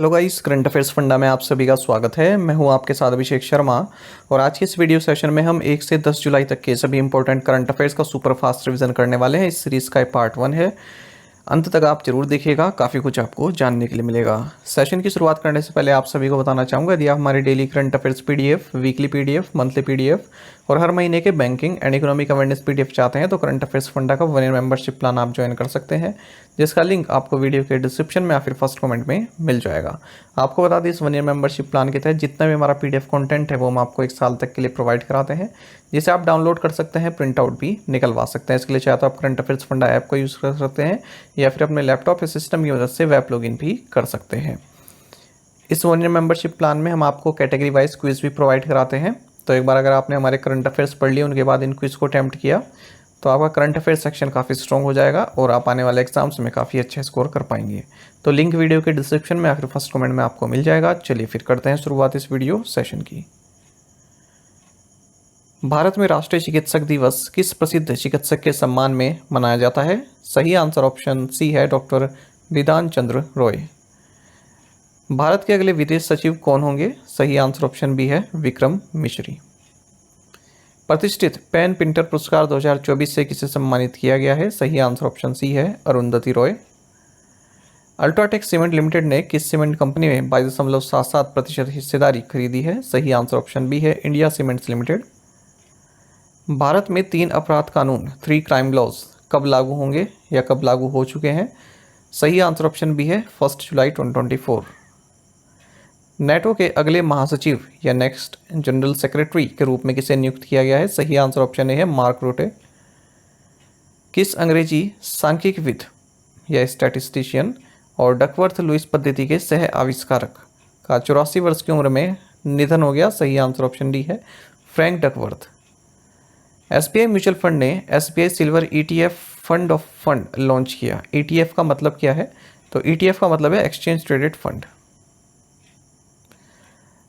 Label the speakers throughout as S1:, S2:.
S1: Hello guys, current affairs funda में आप सभी का स्वागत है। मैं हूं आपके साथ अभिषेक शर्मा और आज के इस वीडियो सेशन में हम 1 से 10 जुलाई तक के सभी इंपॉर्टेंट करंट अफेयर्स का सुपर फास्ट रिवीजन करने वाले हैं। इस सीरीज़ का पार्ट 1 है। अंत तक आप जरूर देखिएगा, काफ़ी कुछ आपको जानने के लिए मिलेगा। सेशन की शुरुआत करने से पहले आप सभी को बताना चाहूँगा, यदि आप हमारे daily current affairs PDF, weekly PDF, monthly PDF और हर महीने के banking and economic awareness PDF चाहते हैं तो करंट अफेयर्स फंडा का 1 ईयर मेंबरशिप प्लान आप ज्वाइन कर सकते हैं, जिसका लिंक आपको वीडियो के डिस्क्रिप्शन में या फिर फर्स्ट कमेंट में मिल जाएगा। आपको बता दें, इस 1 ईयर मेंबरशिप प्लान के तहत जितना भी हमारा पीडीएफ कंटेंट है वो हम आपको 1 साल तक के लिए प्रोवाइड कराते हैं, जिसे आप डाउनलोड कर सकते हैं, प्रिंट आउट भी निकलवा सकते हैं। इसके लिए चाहे तो आप करंट अफेयर्स फंडा ऐप को यूज़ कर सकते हैं या फिर अपने लैपटॉप या सिस्टम की मदद से वेब लॉगिन भी कर सकते हैं। इस 1 ईयर मेंबरशिप प्लान में हम आपको कैटेगरी वाइज क्विज भी प्रोवाइड कराते हैं। तो एक बार अगर आपने हमारे करंट अफेयर्स पढ़ लिए, उनके बाद इन क्विज को अटैम्प्ट किया, तो आपका करंट अफेयर्स सेक्शन काफ़ी स्ट्रॉन्ग हो जाएगा और आप आने वाले एग्जाम्स में काफ़ी अच्छे स्कोर कर पाएंगे। तो लिंक वीडियो के डिस्क्रिप्शन में या फिर फर्स्ट कमेंट में आपको मिल जाएगा। चलिए फिर करते हैं शुरुआत इस वीडियो सेशन की। भारत में राष्ट्रीय चिकित्सक दिवस किस प्रसिद्ध चिकित्सक के सम्मान में मनाया जाता है? सही आंसर ऑप्शन सी है, डॉक्टर बिधान चंद्र रॉय। भारत के अगले विदेश सचिव कौन होंगे? सही आंसर ऑप्शन बी है, विक्रम मिश्री। प्रतिष्ठित पेन पिंटर पुरस्कार 2024 से किसे सम्मानित किया गया है? सही आंसर ऑप्शन सी है, Arundhati Roy. UltraTech cement limited ने किस सीमेंट कंपनी में 22.77% हिस्सेदारी खरीदी है? सही आंसर ऑप्शन बी है, इंडिया सीमेंट्स लिमिटेड। भारत में 3 अपराध कानून, 3 क्राइम लॉज कब लागू होंगे या कब लागू हो चुके हैं? सही आंसर ऑप्शन बी है, 1 जुलाई 2024। नेटो के अगले महासचिव या नेक्स्ट जनरल सेक्रेटरी के रूप में किसे नियुक्त किया गया है? सही आंसर ऑप्शन ए है, मार्क रूटे। किस अंग्रेजी सांख्यिकीविद या स्टैटिस्टिशियन और डकवर्थ लुईस पद्धति के सह आविष्कारक का 84 वर्ष की उम्र में निधन हो गया? सही आंसर ऑप्शन डी है, Frank Duckworth. SBI mutual fund ने SBI silver ETF fund of fund launch किया। ईटीएफ का मतलब क्या है? तो ईटीएफ का मतलब है एक्सचेंज ट्रेडेड फंड।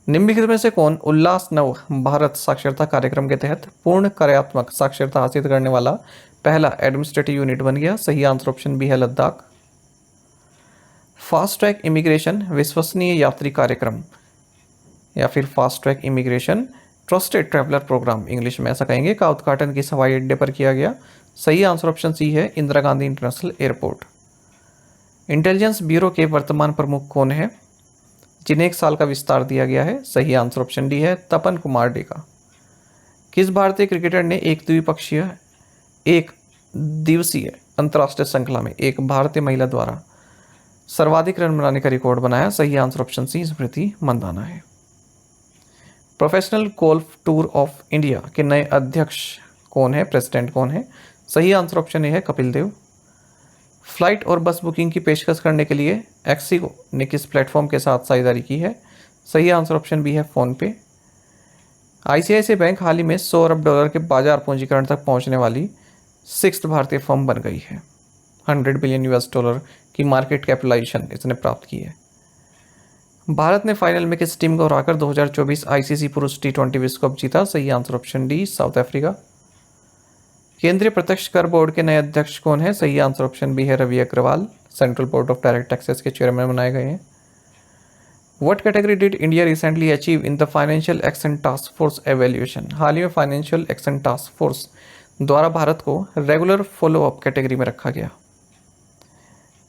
S1: निम्नलिखित में से कौन उल्लास नव भारत साक्षरता कार्यक्रम के तहत पूर्ण कार्यात्मक साक्षरता हासिल करने वाला पहला एडमिनिस्ट्रेटिव यूनिट बन गया? सही आंसर ऑप्शन बी है, लद्दाख। फास्ट ट्रैक इमिग्रेशन विश्वसनीय यात्री कार्यक्रम या फिर fast track immigration trusted traveller programme, English में ऐसा कहेंगे, का उद्घाटन किस हवाई अड्डे पर किया गया? सही आंसर ऑप्शन सी है, Indira Gandhi international airport. Intelligence bureau के वर्तमान प्रमुख कौन है, जिन्हें 1 साल का विस्तार दिया गया है? सही आंसर ऑप्शन डी है, तपन कुमार डेका। किस भारतीय क्रिकेटर ने एक दिवसीय अंतर्राष्ट्रीय श्रृंखला में एक भारतीय महिला द्वारा सर्वाधिक रन बनाने का रिकॉर्ड बनाया? सही आंसर ऑप्शन सी, स्मृति मंदाना है। Professional golf tour of India के नए अध्यक्ष कौन है, प्रेसिडेंट कौन है? सही आंसर ऑप्शन ए है, कपिल देव। फ्लाइट और बस बुकिंग की पेशकश करने के लिए एक्सिगो ने किस प्लेटफॉर्म के साथ साझेदारी की है? सही आंसर ऑप्शन बी है, फोनपे। आईसीआईसीआई बैंक हाल ही में $100 अरब के बाजार पूंजीकरण तक पहुंचने वाली 6th भारतीय फर्म बन गई है। $100 बिलियन की मार्केट कैपिटलाइजेशन इसने प्राप्त की है। भारत ने फाइनल में किस टीम को हराकर 2024 आईसीसी पुरुष T20 विश्व कप जीता? सही answer option D, south Africa. केंद्रीय प्रत्यक्ष कर बोर्ड के नए अध्यक्ष कौन है? सही आंसर ऑप्शन बी है, Ravi Agrawal. Central Board of Direct Taxes के चेयरमैन बनाए गए हैं। What category did India recently achieve in the Financial Action Task Force evaluation? हाल ही में फाइनेंशियल एक्शन टास्क फोर्स द्वारा भारत को रेगुलर फॉलोअप कैटेगरी में रखा गया।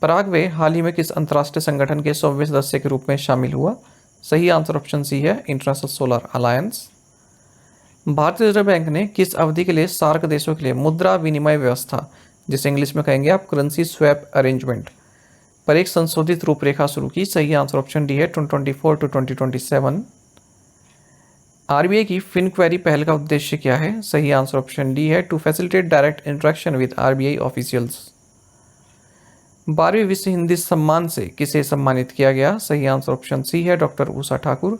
S1: पराग्वे हाल ही में किस अंतर्राष्ट्रीय संगठन के 100वें सदस्य के रूप में शामिल हुआ? सही आंसर ऑप्शन सी है, इंटरनेशनल सोलर अलायंस। भारतीय रिजर्व बैंक ने किस अवधि के लिए सार्क देशों के लिए मुद्रा विनिमय व्यवस्था, जिसे इंग्लिश में कहेंगे आप करेंसी स्वैप अरेंजमेंट, पर एक संशोधित रूपरेखा शुरू की? सही आंसर ऑप्शन डी है, 2024 to 2027। आरबीआई की फिनक्वेरी पहल का उद्देश्य क्या है? सही आंसर ऑप्शन डी है, to facilitate direct interaction with RBI officials. 12वीं विश्व हिंदी सम्मान से किसे सम्मानित किया गया? सही आंसर ऑप्शन सी है, डॉक्टर उषा ठाकुर।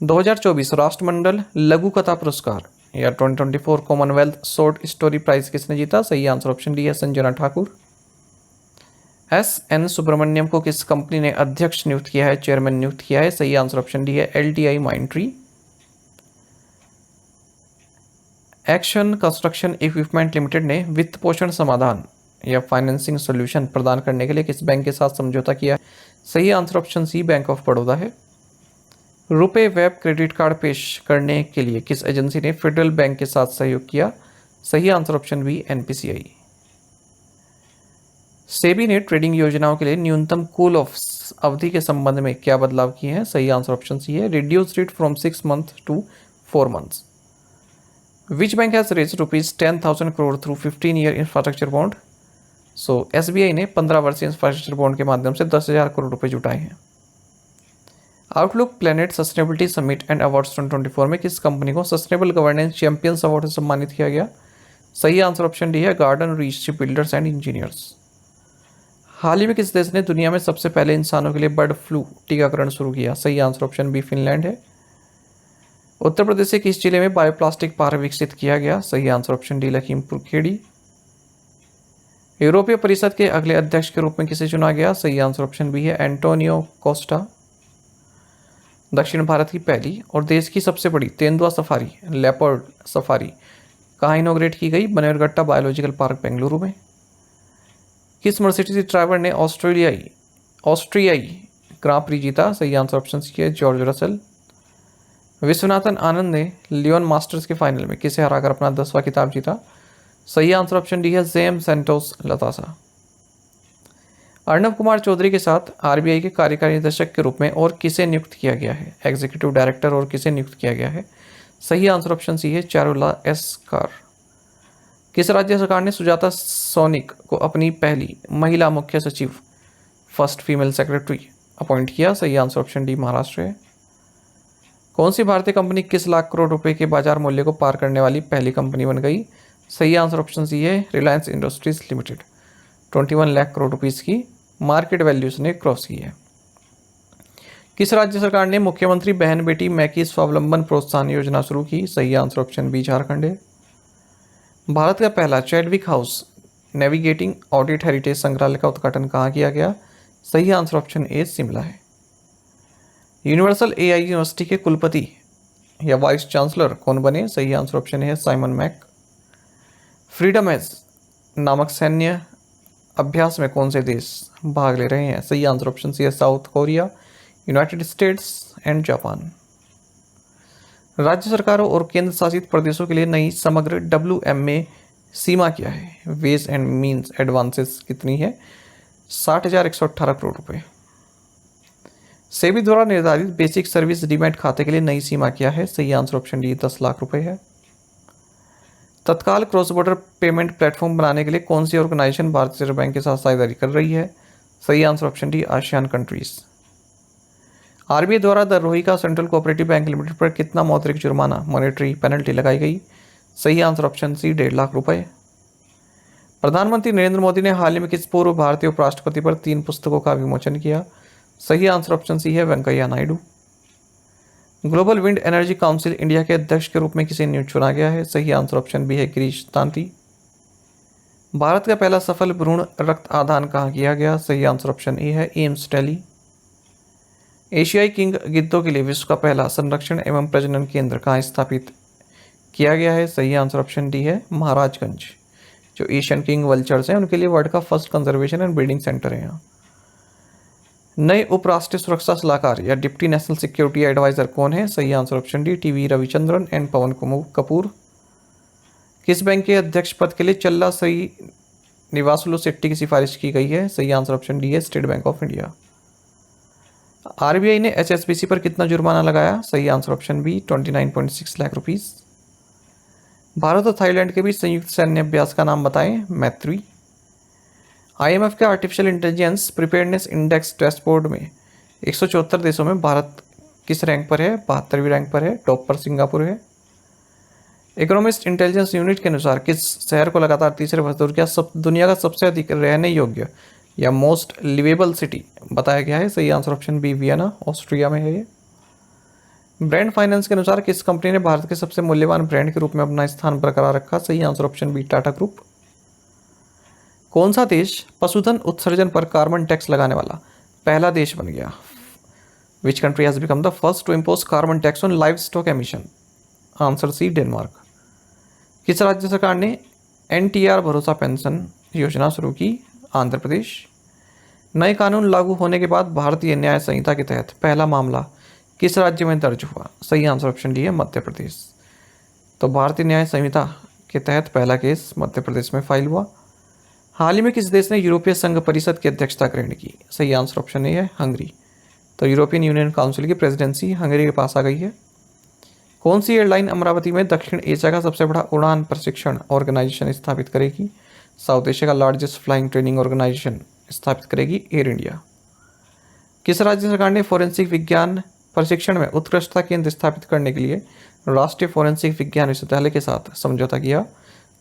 S1: 2024 राष्ट्रमंडल लघु कथा पुरस्कार या 2024 कॉमनवेल्थ शॉर्ट स्टोरी प्राइज किसने जीता? सही आंसर ऑप्शन डी है, संजना ठाकुर। एस.एन. सुब्रमण्यम को किस कंपनी ने अध्यक्ष नियुक्त किया है, चेयरमैन नियुक्त किया है? सही आंसर ऑप्शन डी है, LTI Mindtree. Action construction equipment limited ने वित्त पोषण समाधान या फाइनेंसिंग सॉल्यूशन प्रदान करने के लिए किस बैंक के साथ समझौता किया है? सही answer option C Bank of Baroda है। रुपे वेब क्रेडिट कार्ड पेश करने के लिए किस एजेंसी ने फेडरल बैंक के साथ सहयोग किया? सही answer option B NPCI. SEBI ने ट्रेडिंग योजनाओं के लिए न्यूनतम कूल ऑफ अवधि के संबंध में क्या बदलाव किए हैं? सही आंसर ऑप्शन सी है, reduced it from 6 month to 4 months. Which bank has raised ₹10,000 crore through 15-year infrastructure bond? So SBI ने 15 वर्षीय इंफ्रास्ट्रक्चर बॉन्ड के माध्यम से 10,000 करोड़ रुपए जुटाए हैं। Outlook planet sustainability summit and awards 2024 में किस कंपनी को सस्टेनेबल गवर्नेंस चैंपियंस अवार्ड से सम्मानित किया गया? सही आंसर ऑप्शन डी है, Garden Reach Shipbuilders and Engineers. हाल ही में किस देश ने दुनिया में सबसे पहले इंसानों के लिए बर्ड फ्लू टीकाकरण शुरू किया? सही आंसर ऑप्शन बी फिनलैंड है। उत्तर प्रदेश के किस जिले में बायोप्लास्टिक पार्क विकसित किया गया? सही answer option D Lakhimpur Kheri. यूरोपीय परिषद के अगले अध्यक्ष के रूप में किसे चुना गया? सही आंसर ऑप्शन बी है, एंटोनियो कोस्टा। दक्षिण भारत की पहली और देश की सबसे बड़ी तेंदुआ सफारी लेपर्ड सफारी कहाँ इनोग्रेट की गई? बनेरघट्टा बायोलॉजिकल पार्क बेंगलुरु में। किस मर्सिडीज ड्राइवर ने ऑस्ट्रियाई ग्रां प्री जीता? सही आंसर ऑप्शन सी है, जॉर्ज रसल। विश्वनाथन आनंद ने लियोन मास्टर्स के फाइनल में किसे हराकर अपना 10वां खिताब जीता? सही आंसर ऑप्शन डी है, जेम सेंटोस लतासा। अर्णव कुमार चौधरी के साथ आरबीआई के कार्यकारी निदेशक के रूप में और किसे नियुक्त किया गया है? एग्जीक्यूटिव डायरेक्टर और किसे नियुक्त किया गया है? सही आंसर ऑप्शन सी है, चारुला एस कार। किस राज्य सरकार ने सुजाता सोनिक को अपनी पहली महिला मुख्य सचिव फर्स्ट फीमेल सेक्रेटरी अपॉइंट किया? सही आंसर ऑप्शन डी महाराष्ट्र है। कौन सी भारतीय कंपनी 21 लाख करोड़ रुपए के बाजार मूल्य को पार करने वाली पहली कंपनी बन गई? सही आंसर ऑप्शन सी है, Reliance industries limited. 21 lakh crore rupees की मार्केट वैल्यू ने क्रॉस की है। किस राज्य सरकार ने मुख्यमंत्री बहन बेटी मैकी स्वावलंबन प्रोत्साहन योजना शुरू की? सही आंसर ऑप्शन बी झारखंड है। भारत का पहला Chadwick house navigating audit heritage संग्रहालय का उद्घाटन कहाँ किया गया? सही आंसर ऑप्शन ए शिमला है। यूनिवर्सल एआई यूनिवर्सिटी के कुलपति या वाइस चांसलर कौन बने? सही आंसर ऑप्शन है, साइमन मैक। फ्रीडम एज नामक सैन्य अभ्यास में कौन से देश भाग ले रहे हैं? सही आंसर ऑप्शन सी है, south Korea, United states and Japan. राज्य सरकारों और केंद्र शासित प्रदेशों के लिए नई समग्र WMA सीमा क्या है? वेज एंड मीन्स एडवांसेस कितनी है? 60,118 करोड़ रुपए। सेबी द्वारा निर्धारित बेसिक सर्विस डीमैट खाते के लिए नई सीमा क्या है? सही आंसर ऑप्शन डी 10 लाख रुपए है। तत्काल क्रॉस बॉर्डर पेमेंट प्लेटफॉर्म बनाने के लिए कौन सी ऑर्गेनाइजेशन भारतीय रिजर्व बैंक के साथ साझेदारी कर रही है? सही answer option D ASEAN countries. RBI द्वारा दररोही का सेंट्रल कोऑपरेटिव बैंक लिमिटेड पर कितना मौद्रिक जुर्माना मॉनेटरी पेनल्टी लगाई गई? सही आंसर ऑप्शन सी 1.5 लाख रुपए। प्रधानमंत्री नरेंद्र मोदी ने हाल ही में किस पूर्व भारतीय उपराष्ट्रपति पर 3 पुस्तकों का विमोचन किया? सही आंसर ऑप्शन सी है, Venkaiah Naidu. Global wind energy council India के अध्यक्ष के रूप में किसे नियुक्त चुना गया है? सही आंसर ऑप्शन बी है, गिरीश तांती। भारत का पहला सफल भ्रूण रक्त आदान कहाँ किया गया? सही आंसर ऑप्शन ए है, एम्स दिल्ली। एशियाई किंग गिद्धों के लिए विश्व का पहला संरक्षण एवं प्रजनन केंद्र कहाँ स्थापित किया गया है? सही आंसर ऑप्शन डी है, महाराजगंज। जो एशियन किंग वल्चर्स हैं उनके लिए वर्ल्ड का first conservation and breeding centre है यहाँ। नए उपराष्ट्रीय सुरक्षा सलाहकार या डिप्टी नेशनल सिक्योरिटी एडवाइजर कौन है? सही answer option D T V Ravichandran and Pawan Kapoor. किस बैंक के अध्यक्ष पद के लिए चल्ला श्रीनिवासुलु शेट्टी की सिफारिश की गई है? सही आंसर ऑप्शन डी है, State Bank of India. RBI ने HSBC पर कितना जुर्माना लगाया? सही answer option B 29.6 lakh rupees. भारत और थाईलैंड के बीच संयुक्त सैन्य अभ्यास का नाम बताएं? मैत्री। IMF के artificial intelligence preparedness index dashboard में 174 देशों में भारत किस रैंक पर है? 72वीं रैंक पर है। टॉप पर सिंगापुर है। इकोनॉमिस्ट इंटेलिजेंस यूनिट के अनुसार किस शहर को लगातार तीसरे वर्ष दुनिया का सबसे अधिक रहने योग्य या मोस्ट लिवेबल सिटी बताया गया है? सही answer option B Vienna, Austria में है ये। ब्रांड फाइनेंस के अनुसार किस कंपनी ने भारत के सबसे मूल्यवान ब्रांड के रूप में अपना स्थान बरकरार रखा? सही answer option B Tata group. कौन सा देश पशुधन उत्सर्जन पर कार्बन टैक्स लगाने वाला पहला देश बन गया? Which country has become the first to impose carbon tax on livestock emission? Answer C Denmark. किस राज्य सरकार ने NTR भरोसा पेंशन योजना शुरू की? आंध्र प्रदेश। नए कानून लागू होने के बाद भारतीय न्याय संहिता के तहत पहला मामला किस राज्य में दर्ज हुआ? सही आंसर ऑप्शन डी है मध्य प्रदेश। तो भारतीय न्याय संहिता के तहत पहला केस मध्य प्रदेश में फाइल हुआ। हाल ही में किस देश ने यूरोपीय संघ परिषद की अध्यक्षता ग्रहण की? सही आंसर ऑप्शन ए है हंगरी। तो यूरोपियन यूनियन काउंसिल की प्रेसिडेंसी हंगरी के पास आ गई है। कौन सी एयरलाइन अमरावती में दक्षिण एशिया का सबसे बड़ा उड़ान प्रशिक्षण ऑर्गेनाइजेशन स्थापित करेगी? साउथ एशिया का लार्जेस्ट फ्लाइंग ट्रेनिंग ऑर्गेनाइजेशन स्थापित करेगी एयर इंडिया। किस राज्य सरकार ने फोरेंसिक विज्ञान प्रशिक्षण में उत्कृष्टता केंद्र स्थापित करने के लिए राष्ट्रीय फोरेंसिक विज्ञान विश्वविद्यालय के साथ समझौता किया?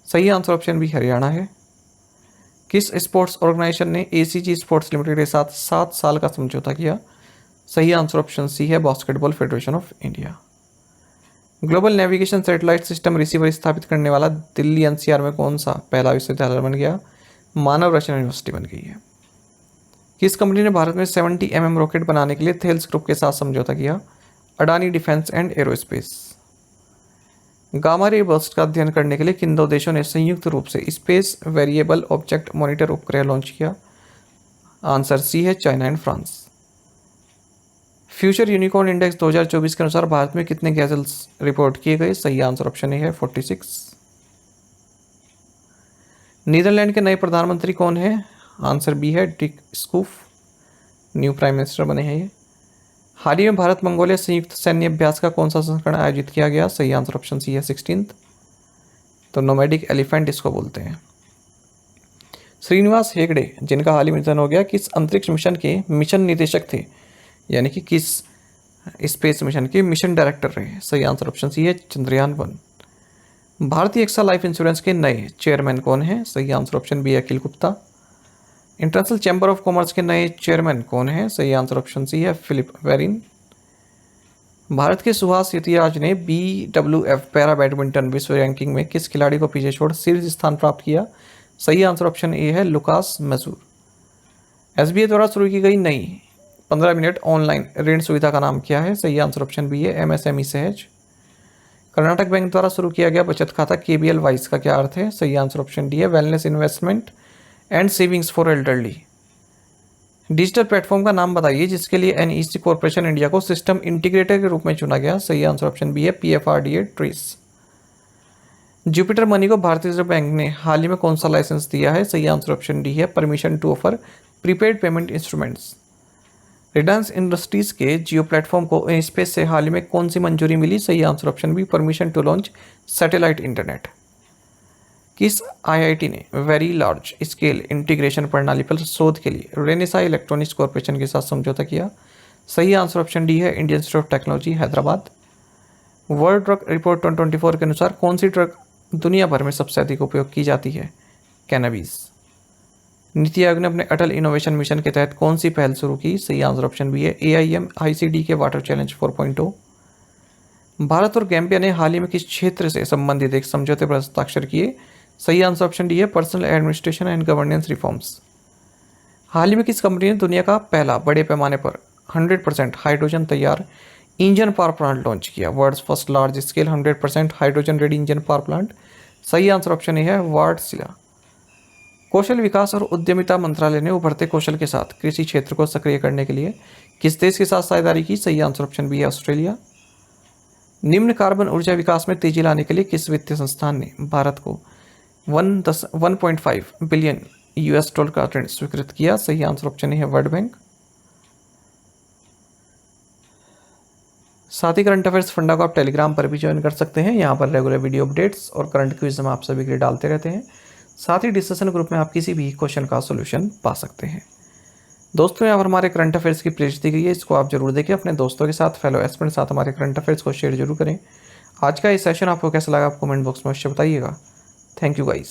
S1: सही आंसर ऑप्शन बी हरियाणा है। किस स्पोर्ट्स ऑर्गेनाइजेशन ने एसीजी स्पोर्ट्स लिमिटेड के साथ 7 साल का समझौता किया? सही आंसर ऑप्शन सी है basketball federation of India. Global navigation satellite system receiver स्थापित करने वाला दिल्ली एनसीआर में कौन सा पहला विश्वविद्यालय बन गया? मानव रचना यूनिवर्सिटी बन गई है। किस कंपनी ने भारत में 70 mm रॉकेट बनाने के लिए थेल्स ग्रुप के साथ समझौता किया? Adani defence and aerospace. Gamma ray burst का अध्ययन करने के लिए किन दो देशों ने संयुक्त रूप से स्पेस वेरिएबल ऑब्जेक्ट मॉनिटर उपग्रह लॉन्च किया? आंसर सी है China and France. Future unicorn index 2024 के अनुसार भारत में कितने गैजल्स रिपोर्ट किए गए? सही आंसर ऑप्शन ए है 46। नीदरलैंड के नए प्रधानमंत्री कौन है? आंसर बी है डिक स्कूफ, न्यू प्राइम मिनिस्टर बने हैं ये। हाल ही में भारत मंगोलिया संयुक्त सैन्य अभ्यास का कौन सा संस्करण आयोजित किया गया? सही आंसर ऑप्शन सी है 16th। तो नोमैडिक एलिफेंट इसको बोलते हैं। श्रीनिवास हेगड़े जिनका हाल ही में निधन हो गया, किस अंतरिक्ष मिशन के मिशन निदेशक थे? यानी कि किस स्पेस मिशन के मिशन डायरेक्टर रहे? सही आंसर ऑप्शन सी है चंद्रयान 1। भारतीय एक्सा लाइफ इंश्योरेंस के नए चेयरमैन कौन है? सही answer option B Akhil Gupta. International chamber of commerce के नए चेयरमैन कौन है? सही आंसर ऑप्शन सी है फिलिप वेरिन। भारत के सुहास यतिराज ने BWF पैरा बैडमिंटन विश्व रैंकिंग में किस खिलाड़ी को पीछे छोड़ शीर्ष स्थान प्राप्त किया? सही आंसर ऑप्शन ए है लुकास मैसूर। SBI द्वारा शुरू की गई नई 15 मिनट ऑनलाइन ऋण सुविधा का नाम क्या है? सही आंसर ऑप्शन बी है MSME सहज। कर्नाटक बैंक द्वारा शुरू किया गया बचत खाता KBL वाइस का क्या अर्थ है? सही आंसर ऑप्शन डी है wellness investment and savings for elderly. Digital platform का नाम बताइए जिसके लिए NEC कॉर्पोरेशन इंडिया को सिस्टम इंटीग्रेटर के रूप में चुना गया? सही आंसर ऑप्शन बी है PFRDA ट्रेस। जुपिटर मनी को भारतीय रिजर्व बैंक ने हाल ही में कौन सा लाइसेंस दिया है? सही आंसर ऑप्शन डी है permission to offer prepaid payment instruments. Reliance industries के जियो प्लेटफॉर्म को स्पेस से हाल ही में कौन सी मंजूरी मिली? सही answer option B permission to launch satellite internet. किस IIT ने वेरी लार्ज स्केल इंटीग्रेशन प्रणाली पर शोध के लिए रेनेसा इलेक्ट्रॉनिक्स कॉर्पोरेशन के साथ समझौता किया? सही आंसर ऑप्शन डी है Indian institute of technology Hyderabad. World drug report 2024 के अनुसार कौन सी ड्रग दुनिया भर में सबसे अधिक उपयोग की जाती है? कैनबीस। नीति आयोग ने अपने अटल इनोवेशन मिशन के तहत कौन सी पहल शुरू की? सही आंसर ऑप्शन बी है AIM-ICD के वाटर चैलेंज 4.0। भारत और गैम्बिया ने हाल ही में किस क्षेत्र से संबंधित एक समझौते पर हस्ताक्षर किए? सही आंसर ऑप्शन डी है personnel administration and governance reforms. हाल ही में किस कंपनी ने दुनिया का पहला बड़े पैमाने पर 100% हाइड्रोजन तैयार इंजन पावर प्लांट लॉन्च किया? World's first large scale 100% hydrogen ready engine power plant. सही आंसर ऑप्शन ए है वार्डसिला। कौशल विकास और उद्यमिता मंत्रालय ने उभरते कौशल के साथ कृषि क्षेत्र को सक्रिय करने के लिए किस देश के साथ साझेदारी की? सही आंसर ऑप्शन बी है ऑस्ट्रेलिया। निम्न कार्बन ऊर्जा विकास में तेजी लाने के लिए किस वित्तीय संस्थान ने भारत को 1.5 बिलियन $US का ऋण स्वीकृत किया? सही आंसर ऑप्शन है वर्ल्ड बैंक। साथ ही करंट अफेयर्स फंडा को आप टेलीग्राम पर भी ज्वाइन कर सकते हैं। यहाँ पर रेगुलर वीडियो अपडेट्स और करंट क्विज हम आप सभी के लिए डालते रहते हैं। साथ ही डिस्कशन ग्रुप में आप किसी भी क्वेश्चन का सॉल्यूशन पा सकते हैं। दोस्तों यहाँ पर हमारे करंट अफेयर्स की प्लेलिस्ट दी गई है, इसको आप जरूर देखें। अपने दोस्तों के साथ, फेलो एस्पिरेंट के साथ हमारे करंट अफेयर्स को शेयर जरूर करें। आज का ये सेशन आपको कैसा लगा आप कमेंट बॉक्स में अवश्य बताइएगा। Thank you guys.